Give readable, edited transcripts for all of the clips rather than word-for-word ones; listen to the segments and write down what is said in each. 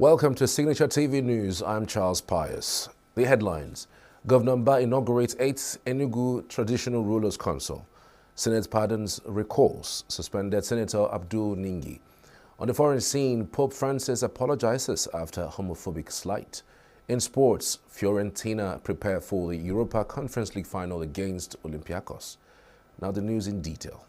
Welcome to Signature TV News. I'm Charles Pius. The headlines. Governor Mba inaugurates 8th Enugu Traditional Rulers Council. Senate pardons recalls suspended Senator Abdul Ningi. On the foreign scene, Pope Francis apologizes after homophobic slight. In sports, Fiorentina prepare for the Europa Conference League final against Olympiacos. Now the news in detail.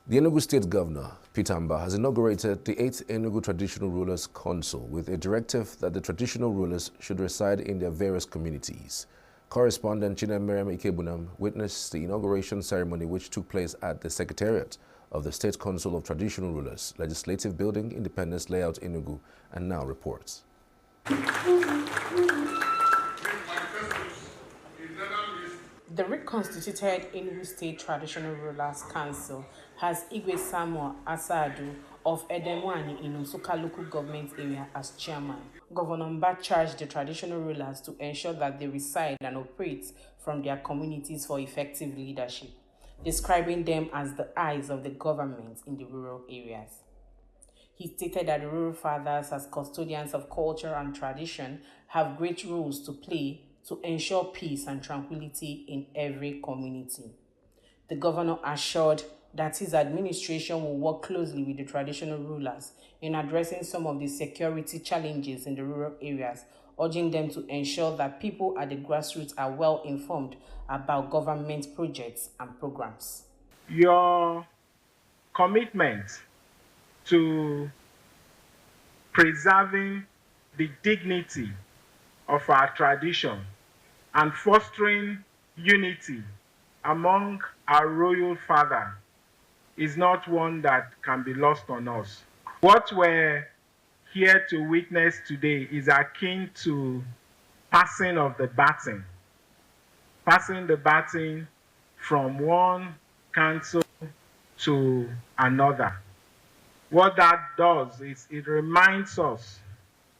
The Enugu State Governor, Peter Mba, has inaugurated the 8th Enugu Traditional Rulers Council with a directive that the traditional rulers should reside in their various communities. Correspondent Chinemere witnessed the inauguration ceremony which took place at the Secretariat of the State Council of Traditional Rulers, Legislative Building, Independence Layout, Enugu, and now reports. The reconstituted Enugu State Traditional Rulers Council has Igwe Samuel Asadu of Edemwani in Nsukka local government area as chairman. Governor Mba charged the traditional rulers to ensure that they reside and operate from their communities for effective leadership, describing them as the eyes of the government in the rural areas. He stated that the rural fathers, as custodians of culture and tradition, have great roles to play to ensure peace and tranquility in every community. The governor assured that his administration will work closely with the traditional rulers in addressing some of the security challenges in the rural areas, urging them to ensure that people at the grassroots are well informed about government projects and programs. Your commitment to preserving the dignity of our tradition and fostering unity among our royal father is not one that can be lost on us. What we're here to witness today is akin to passing of the baton, from one council to another. What that does is it reminds us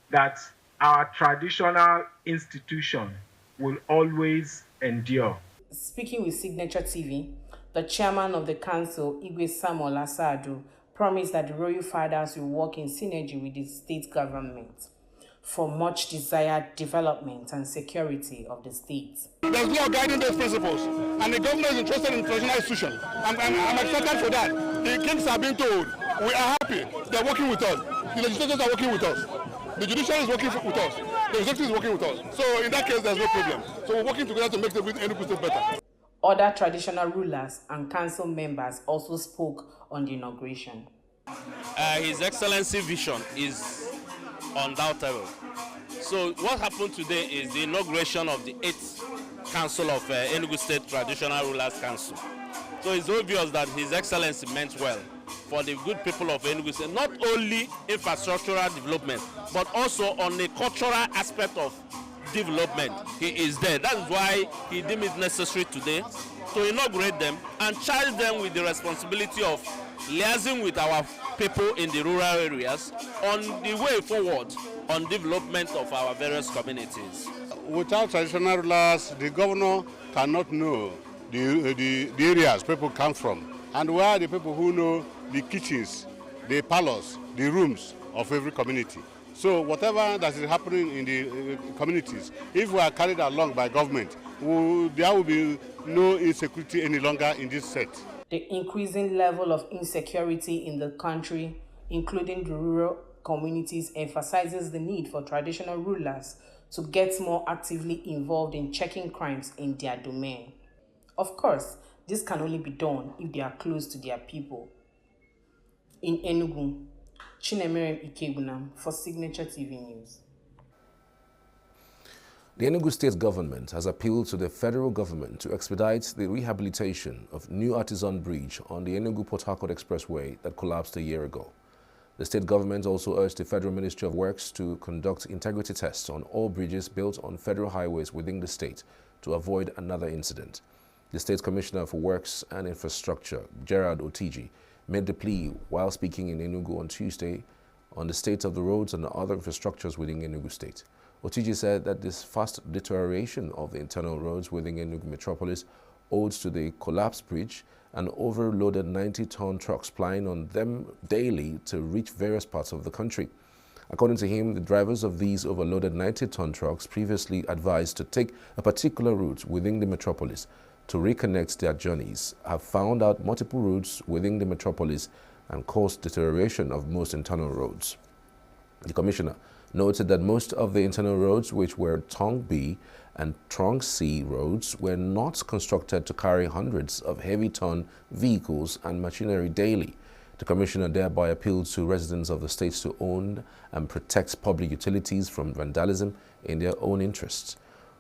that our traditional institution will always endure. Speaking with Signature TV, the chairman of the council, Igwe Samuel Asadu, promised that the royal fathers will work in synergy with the state government for much desired development and security of the state. There's law guiding those principles, and the government is interested in traditional institutions. I'm excited for that. The kings are being told, we are happy, they're working with us. The legislators are working with us. The judiciary is working with us. The executive is working with us. So in that case, there's no problem. So we're working together to make the Enugu State better. Other traditional rulers and council members also spoke on the inauguration. His Excellency vision is undoubtable. So what happened today is the inauguration of the 8th Council of Enugu State Traditional Rulers Council. So it's obvious that His Excellency meant well for the good people of Enugu State, not only infrastructural development, but also on the cultural aspect of development. He is there. That is why he deemed it necessary today to inaugurate them and charge them with the responsibility of liaising with our people in the rural areas on the way forward on development of our various communities. Without traditional rulers, the governor cannot know the areas people come from, and where are the people who know the kitchens, the parlors, the rooms of every community. So whatever that is happening in the communities, if we are carried along by government, there will be no insecurity any longer in this set. The increasing level of insecurity in the country, including the rural communities, emphasizes the need for traditional rulers to get more actively involved in checking crimes in their domain. Of course, this can only be done if they are close to their people. In Enugu, Chinemere for Signature TV News. The Enugu State government has appealed to the federal government to expedite the rehabilitation of New Artisan Bridge on the Enugu-Port Harcourt Expressway that collapsed a year ago. The state government also urged the Federal Ministry of Works to conduct integrity tests on all bridges built on federal highways within the state to avoid another incident. The State Commissioner for Works and Infrastructure, Gerard Otiji, made the plea while speaking in Enugu on Tuesday on the state of the roads and other infrastructures within Enugu State. Otiji said that this fast deterioration of the internal roads within Enugu metropolis owes to the collapsed bridge and overloaded 90-ton trucks plying on them daily to reach various parts of the country. According to him, the drivers of these overloaded 90-ton trucks previously advised to take a particular route within the metropolis to reconnect their journeys have found out multiple routes within the metropolis and caused deterioration of most internal roads. The commissioner noted that most of the internal roads, which were Trunk B and Trunk C roads, were not constructed to carry hundreds of heavy-ton vehicles and machinery daily. The commissioner thereby appealed to residents of the states to own and protect public utilities from vandalism in their own interests.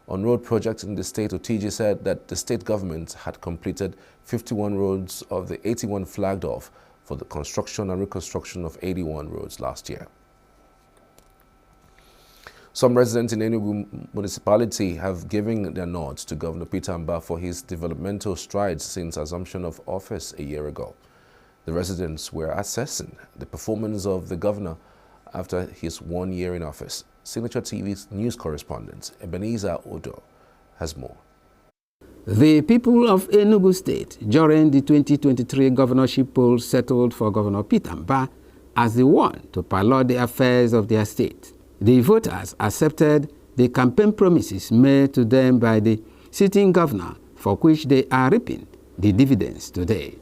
On road projects in the state, Otiji said that the state government had completed 51 roads of the 81 flagged off for the construction and reconstruction of 81 roads last year. Some residents in Enugu municipality have given their nods to Governor Peter Mbah for his developmental strides since assumption of office a year ago. The residents were assessing the performance of the governor after his 1 year in office. Signature TV's news correspondent Ebenezer Odo has more. The people of Enugu State during the 2023 governorship poll settled for Governor Peter Mbah as the one to pilot the affairs of their state. The voters accepted the campaign promises made to them by the sitting governor, for which they are reaping the dividends today.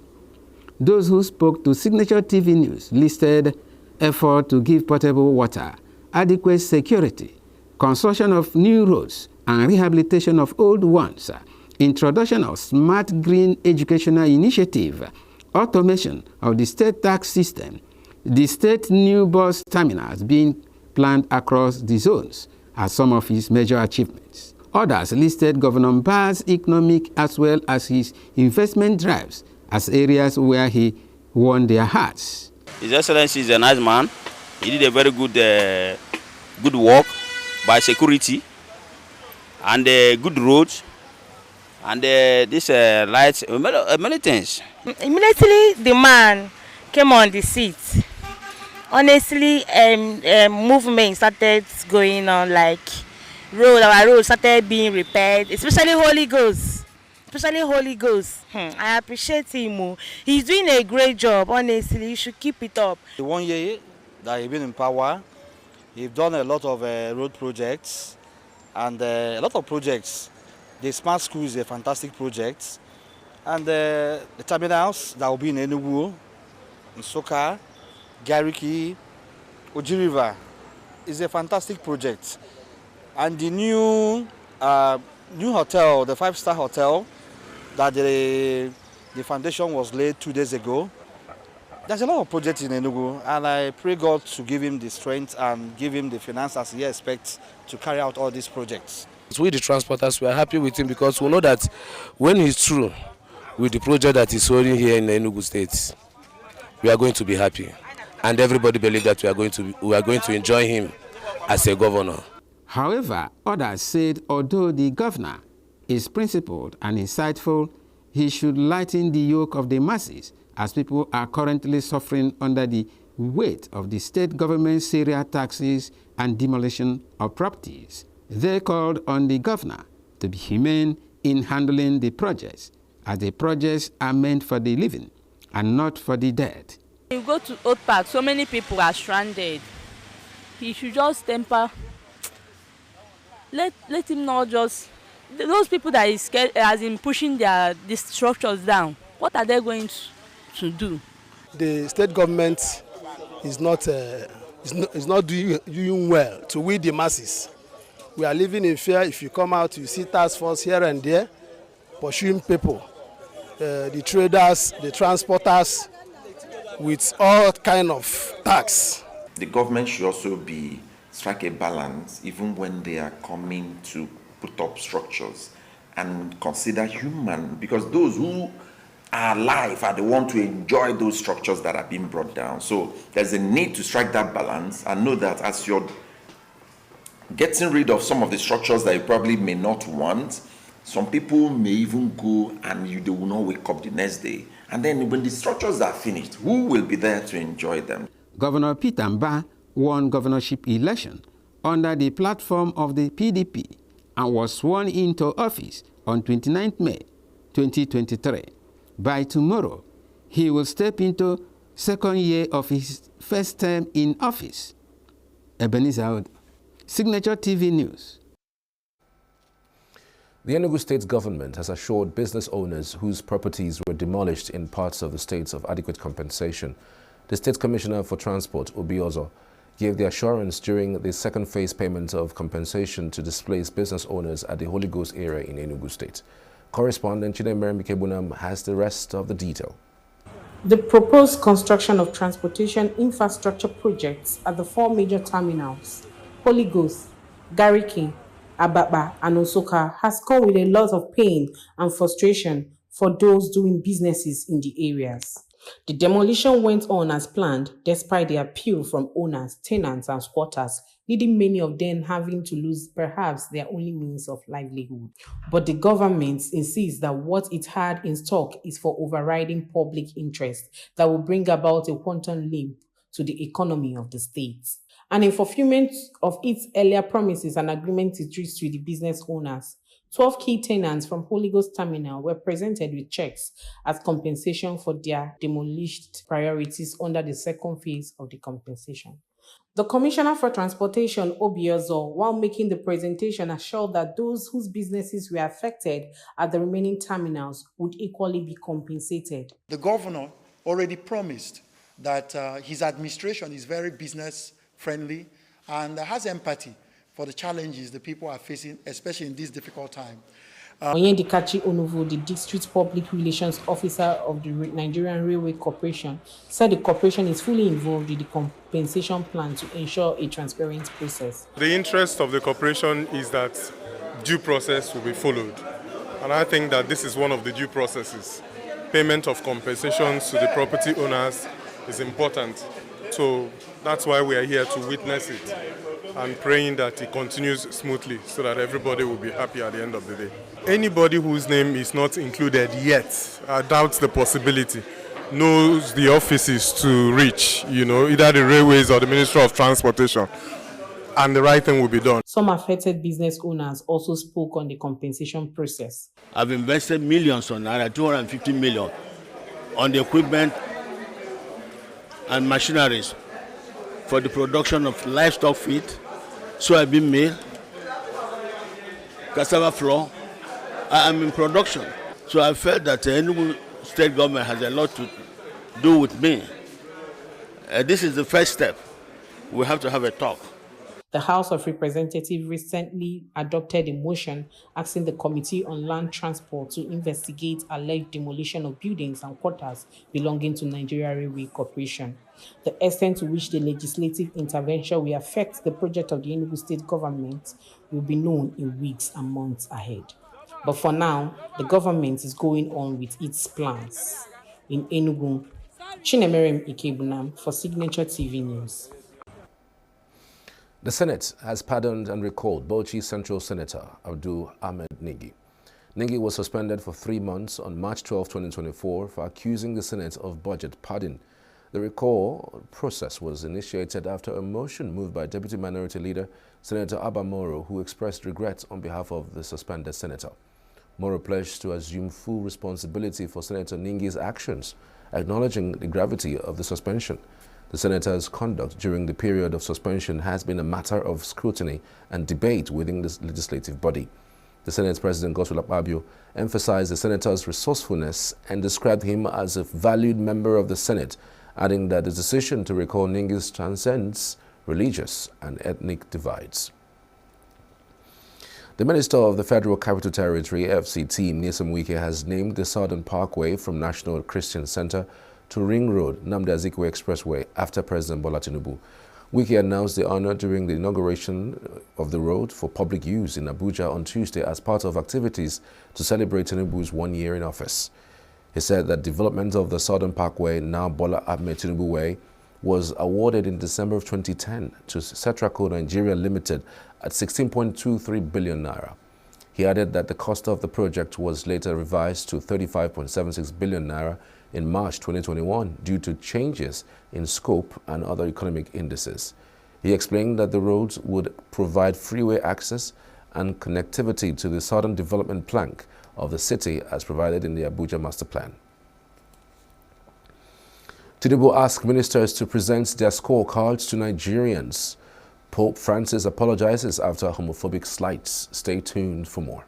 Those who spoke to Signature TV News listed effort to give potable water, adequate security, construction of new roads and rehabilitation of old ones, introduction of smart green educational initiative, automation of the state tax system, the state new bus terminals being planned across the zones as some of his major achievements. Others listed Governor Mbah's economic as well as his investment drives as areas where he won their hearts. His Excellency is a nice man. He did a very good work by security and good roads and this lights, many things. Immediately the man came on the seat. Honestly, movement started going on, like our road started being repaired, especially Holy Ghost. I appreciate him. He's doing a great job. Honestly, you should keep it up. The 1 year that he's been in power, he's done a lot of road projects and a lot of projects. The smart school is a fantastic project, and the terminals that will be in Enugu, in Soka, Gariki, Oji River is a fantastic project, and the new hotel, the 5-star hotel, that the foundation was laid 2 days ago. There's a lot of projects in Enugu, and I pray God to give him the strength and give him the finances he expects to carry out all these projects. We, the transporters, we are happy with him because we know that when he's through with the project that he's holding here in Enugu State, we are going to be happy. And everybody believes that we are going to enjoy him as a governor. However, others said although the governor is principled and insightful, he should lighten the yoke of the masses as people are currently suffering under the weight of the state government's serial taxes and demolition of properties. They called on the governor to be humane in handling the projects, as the projects are meant for the living and not for the dead. You go to Old Park, so many people are stranded. He should just temper. Let him not just. Those people that is scared, as in pushing these structures down, what are they going to do? The state government is not doing well to we the masses. We are living in fear. If you come out, you see task force here and there pursuing people, the traders, the transporters, with all kind of tax. The government should also strike a balance even when they are coming to put up structures and consider human, because those who are alive are the ones to enjoy those structures that are being brought down. So there's a need to strike that balance and know that as you're getting rid of some of the structures that you probably may not want, some people may even go and they will not wake up the next day And then when the structures are finished, who will be there to enjoy them? Governor Peter Mbah won governorship election under the platform of the PDP and was sworn into office on 29 May 2023. By tomorrow, he will step into second year of his first term in office. Ebenezer Oud, Signature TV News. The Enugu State government has assured business owners whose properties were demolished in parts of the state of adequate compensation. The State Commissioner for Transport, Obiozo, gave the assurance during the second phase payment of compensation to displaced business owners at the Holy Ghost area in Enugu State. Correspondent Chinemere Mikebunam has the rest of the detail. The proposed construction of transportation infrastructure projects at the 4 major terminals, Holy Ghost, Gariki, Ababa, and Osoka, has come with a lot of pain and frustration for those doing businesses in the areas. The demolition went on as planned despite the appeal from owners, tenants, and squatters, leading many of them having to lose perhaps their only means of livelihood. But the government insists that what it had in stock is for overriding public interest that will bring about a quantum leap to the economy of the state. And in fulfillment of its earlier promises and agreements it reached with the business owners, 12 key tenants from Holy Ghost Terminal were presented with checks as compensation for their demolished priorities under the second phase of the compensation. The Commissioner for Transportation, Obiozo, while making the presentation, assured that those whose businesses were affected at the remaining terminals would equally be compensated. The governor already promised that his administration is very business-friendly and has empathy for the challenges the people are facing, especially in this difficult time. Onyedikachi Onuvu, the District Public Relations Officer of the Nigerian Railway Corporation, said the corporation is fully involved with the compensation plan to ensure a transparent process. The interest of the corporation is that due process will be followed. And I think that this is one of the due processes. Payment of compensations to the property owners is important. So that's why we are here to witness it and praying that it continues smoothly so that everybody will be happy at the end of the day. Anybody whose name is not included yet, I doubt the possibility, knows the offices to reach, either the railways or the Ministry of Transportation, and the right thing will be done. Some affected business owners also spoke on the compensation process. I've invested millions on that, 250 million, on the equipment and machineries for the production of livestock feed, soybean meal, cassava flour. I am in production. So I felt that the Enugu state government has a lot to do with me. This is the first step. We have to have a talk. The House of Representatives recently adopted a motion asking the Committee on Land Transport to investigate alleged demolition of buildings and quarters belonging to Nigeria Railway Corporation. The extent to which the legislative intervention will affect the project of the Enugu state government will be known in weeks and months ahead. But for now, the government is going on with its plans. In Enugu, Chinemere Ikebunam for Signature TV News. The Senate has pardoned and recalled Bauchi Central Senator Abdul Ahmed Ningi. Ningi was suspended for 3 months on March 12, 2024 for accusing the Senate of budget padding. The recall process was initiated after a motion moved by Deputy Minority Leader Senator Abba Moro, who expressed regret on behalf of the suspended senator. Moro pledged to assume full responsibility for Senator Ningi's actions, acknowledging the gravity of the suspension. The senator's conduct during the period of suspension has been a matter of scrutiny and debate within the legislative body. The Senate President Godswill Akpabio emphasized the senator's resourcefulness and described him as a valued member of the Senate, adding that the decision to recall Ningi's transcends religious and ethnic divides. The Minister of the Federal Capital Territory, FCT, Nyesom Wike, has named the Southern Parkway from National Christian Center to Ring Road, Nnamdi Azikiwe Expressway, after President Bola Tinubu. Wike announced the honor during the inauguration of the road for public use in Abuja on Tuesday as part of activities to celebrate Tinubu's 1 year in office. He said that development of the Southern Parkway, now Bola Ahmed Tinubu Way, was awarded in December of 2010 to Cetraco Nigeria Limited at 16.23 billion naira. He added that the cost of the project was later revised to 35.76 billion naira in March 2021 due to changes in scope and other economic indices. He explained that the roads would provide freeway access and connectivity to the southern development plank of the city as provided in the Abuja Master Plan. Tinubu asked ministers to present their scorecards to Nigerians. Pope Francis apologizes after homophobic slights. Stay tuned for more.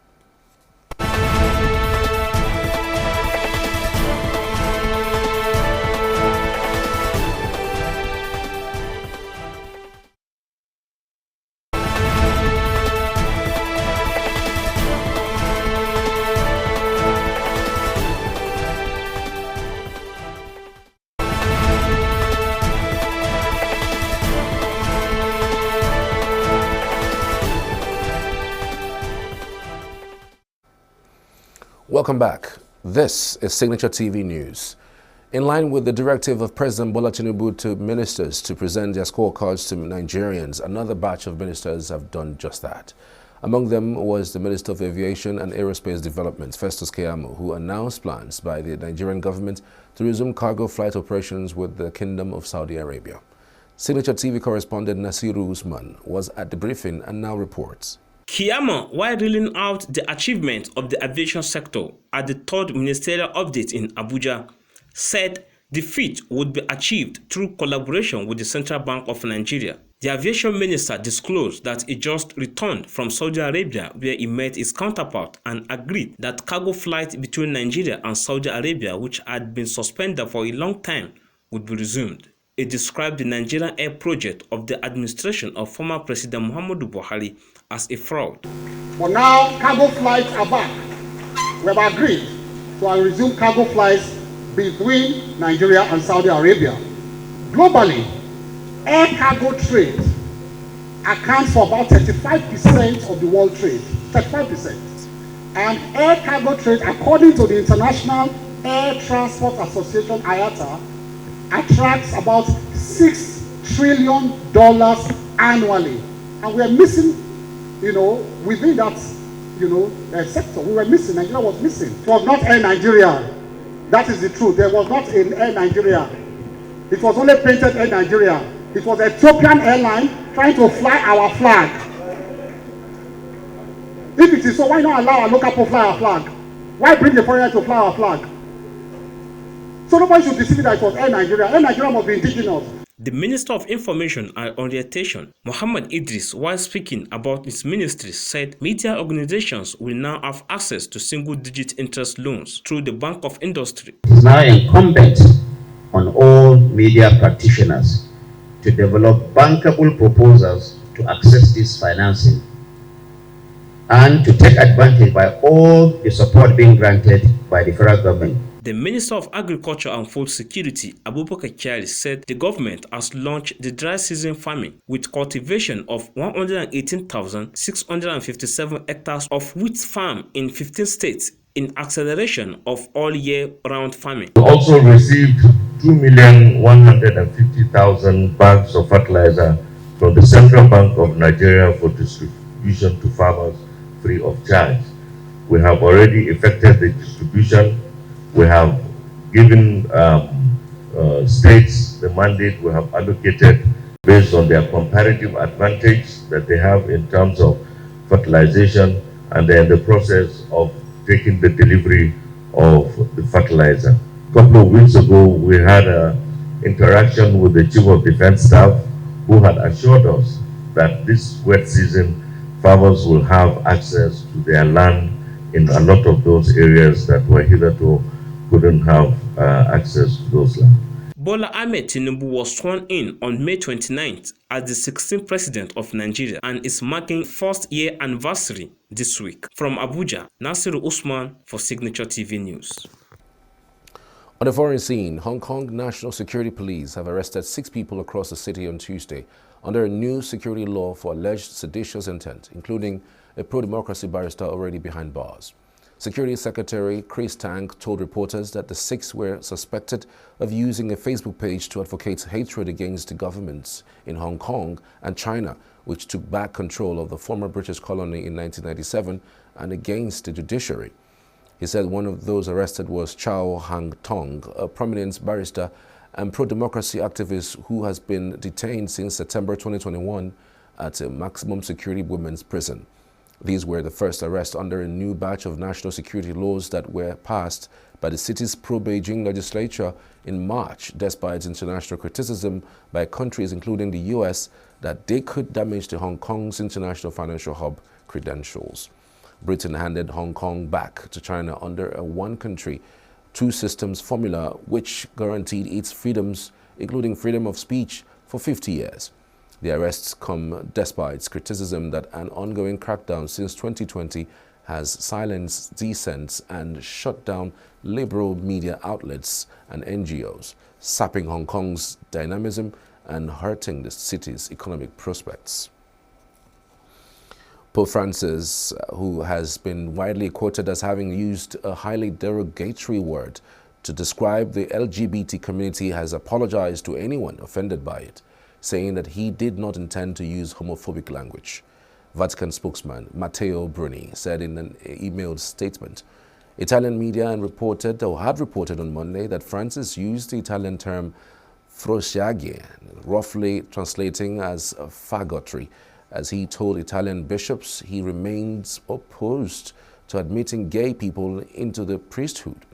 Welcome back. This is Signature TV News. In line with the directive of President Bola Tinubu to ministers to present their scorecards to Nigerians, another batch of ministers have done just that. Among them was the Minister of Aviation and Aerospace Development, Festus Keyamo, who announced plans by the Nigerian government to resume cargo flight operations with the Kingdom of Saudi Arabia. Signature TV correspondent Nasiru Usman was at the briefing and now reports. Keyamo, while reeling out the achievement of the aviation sector at the third ministerial update in Abuja, said the feat would be achieved through collaboration with the Central Bank of Nigeria. The aviation minister disclosed that he just returned from Saudi Arabia, where he met his counterpart and agreed that cargo flights between Nigeria and Saudi Arabia, which had been suspended for a long time, would be resumed. He described the Nigerian Air project of the administration of former President Muhammadu Buhari as a fraud. But now cargo flights are back. We have agreed to resume cargo flights between Nigeria and Saudi Arabia. Globally, air cargo trade accounts for about 35% of the world trade. 35%. And air cargo trade, according to the International Air Transport Association, IATA, attracts about $6 trillion annually. And we are missing, within that, sector. We were missing. Nigeria was missing. It was not Air Nigeria. That is the truth. There was not an Air Nigeria. It was only painted Air Nigeria. It was an Ethiopian airline trying to fly our flag. If it is so, why not allow our local people to fly our flag? Why bring the foreigner to fly our flag? So nobody should deceive that it was Air Nigeria. Air Nigeria must be indigenous. The Minister of Information and Orientation, Muhammad Idris, while speaking about his ministry, said media organizations will now have access to single-digit interest loans through the Bank of Industry. It is now incumbent on all media practitioners to develop bankable proposals to access this financing and to take advantage by all the support being granted by the federal government. The Minister of Agriculture and Food Security, Abubakar Kyari, said the government has launched the dry season farming with cultivation of 118,657 hectares of wheat farm in 15 states in acceleration of all year-round farming. We also received 2,150,000 bags of fertilizer from the Central Bank of Nigeria for distribution to farmers free of charge. We have already effected the distribution. We have given states the mandate. We have allocated based on their comparative advantage that they have in terms of fertilization, and they're in the process of taking the delivery of the fertilizer. A couple of weeks ago, we had an interaction with the Chief of Defense Staff, who had assured us that this wet season, farmers will have access to their land in a lot of those areas that were hitherto couldn't have access to those lands. Bola Ahmed Tinubu was sworn in on May 29th as the 16th president of Nigeria and is marking first year anniversary this week. From Abuja, Nasiru Usman for Signature TV News. On the foreign scene, Hong Kong National Security Police have arrested 6 people across the city on Tuesday under a new security law for alleged seditious intent, including a pro-democracy barrister already behind bars. Security Secretary Chris Tang told reporters that the 6 were suspected of using a Facebook page to advocate hatred against the governments in Hong Kong and China, which took back control of the former British colony in 1997, and against the judiciary. He said one of those arrested was Chao Hang Tong, a prominent barrister and pro-democracy activist who has been detained since September 2021 at a maximum security women's prison. These were the first arrests under a new batch of national security laws that were passed by the city's pro-Beijing legislature in March, despite international criticism by countries including the US that they could damage the Hong Kong's international financial hub credentials. Britain handed Hong Kong back to China under a one-country, two-systems formula which guaranteed its freedoms, including freedom of speech, for 50 years. The arrests come despite criticism that an ongoing crackdown since 2020 has silenced dissent and shut down liberal media outlets and NGOs, sapping Hong Kong's dynamism and hurting the city's economic prospects. Pope Francis, who has been widely quoted as having used a highly derogatory word to describe the LGBT community, has apologized to anyone offended by it, saying that he did not intend to use homophobic language. Vatican spokesman Matteo Bruni said in an emailed statement. Italian media had reported on Monday that Francis used the Italian term frociagie, roughly translating as faggotry, as he told Italian bishops he remains opposed to admitting gay people into the priesthood.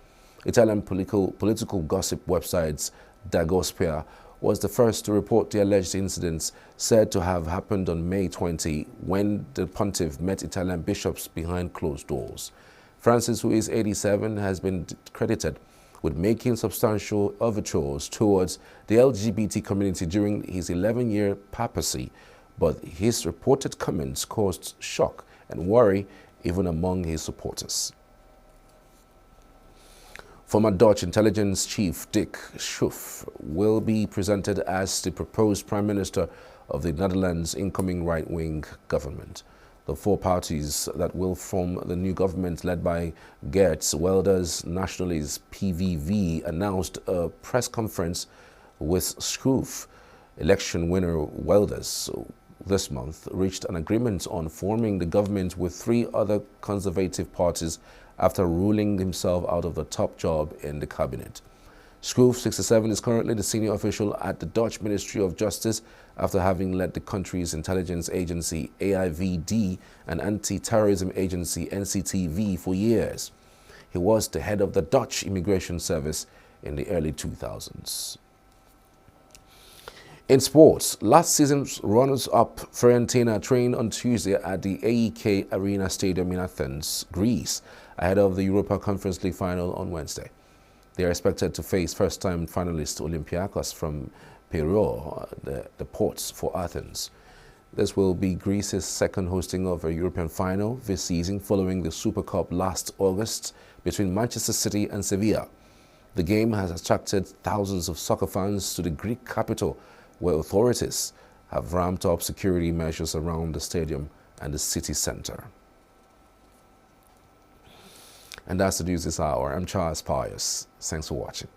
Italian political gossip websites Dagospia was the first to report the alleged incidents, said to have happened on May 20 when the pontiff met Italian bishops behind closed doors. Francis, who is 87, has been credited with making substantial overtures towards the LGBT community during his 11-year papacy, but his reported comments caused shock and worry even among his supporters. Former Dutch intelligence chief Dick Schoof will be presented as the proposed Prime Minister of the Netherlands' incoming right-wing government. The four parties that will form the new government, led by Geert Wilders' Nationalist PVV, announced a press conference with Schoof. Election winner Wilders this month reached an agreement on forming the government with three other conservative parties after ruling himself out of the top job in the cabinet. Schoof, 67, is currently the senior official at the Dutch Ministry of Justice after having led the country's intelligence agency AIVD and anti-terrorism agency NCTV for years. He was the head of the Dutch Immigration Service in the early 2000s. In sports, last season's runners-up Fiorentina trained on Tuesday at the AEK Arena Stadium in Athens, Greece, ahead of the Europa Conference League final on Wednesday. They are expected to face first-time finalist Olympiacos from Piraeus, the ports for Athens. This will be Greece's second hosting of a European final this season, following the Super Cup last August between Manchester City and Sevilla. The game has attracted thousands of soccer fans to the Greek capital, where authorities have ramped up security measures around the stadium and the city center. And that's the news this hour. I'm Charles Pius. Thanks for watching.